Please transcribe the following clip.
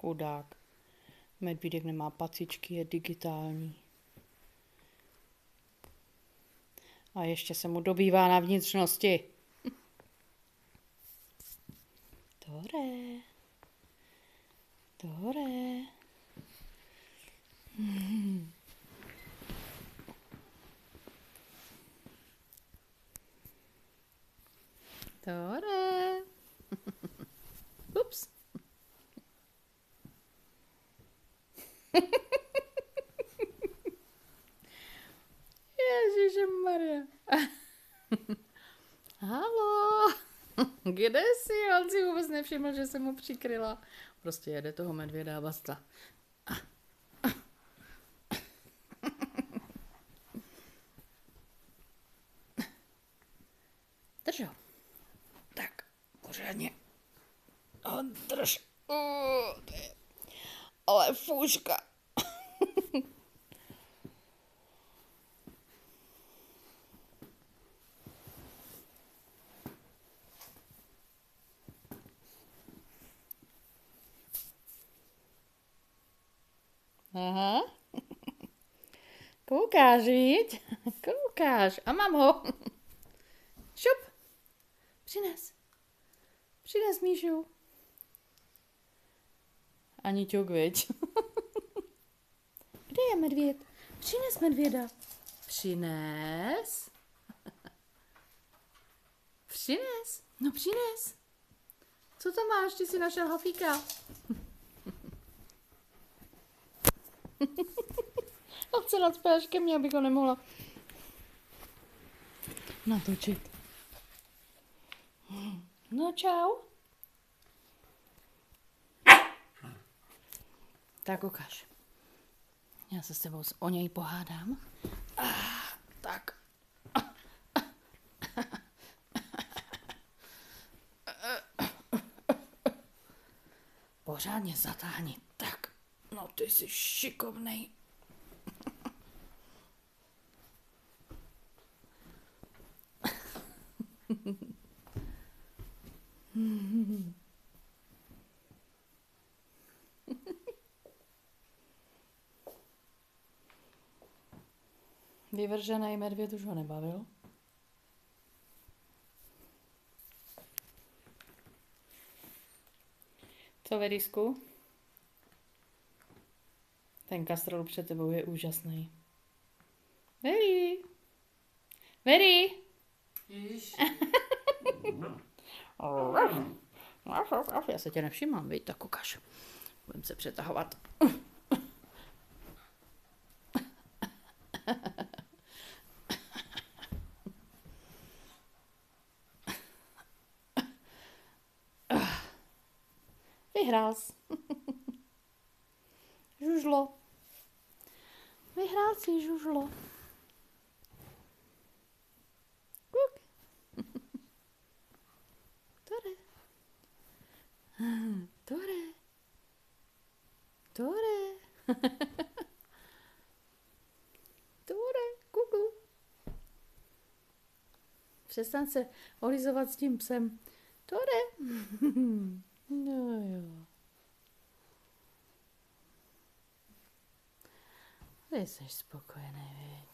Chudák. Medvídek nemá pacičky, je digitální. A ještě se mu dobývá na vnitřnosti. Tore. Tore. Tore. Ups. Ježišmarja. Haló. Kde jsi? On si vůbec nevšiml, že jsem mu přikryla. Prostě jede toho medvěda a basta. Drž ho. Tak, pořádně. Drž. To je... Ale fůška. Aha. Koukáš, viď? Koukáš. A mám ho. Šup. Přines. Přines, Míšu. Ani ťuk, viď? Kde je medvěd? Přines medvěda. Přines. Přines. No přines. Co to máš? Ty jsi našel hafíka. On chce nadspáš ke mně, abych ho nemohla natočit. No čau. Tak ukáž. Já se s tebou o něj pohádám. Tak. Pořádně zatáhni. Tak. No ty jsi šikovnej. Vyvržený medvěd už ho nebavil. Co, Verisku? Ten kastrol před tebou je úžasný. Veri! Veri! Já se tě nevšimám, viď? Tak ukaž. Budem se přetahovat. Vyhrál jsi. Žužlo. Vyhrál jsi, žužlo. Kuk. Tore. Tore. Tore. Tore. Kuku. Přestaň se olizovat s tím psem. Tore. No jo. Ty jsi spokojený, viď?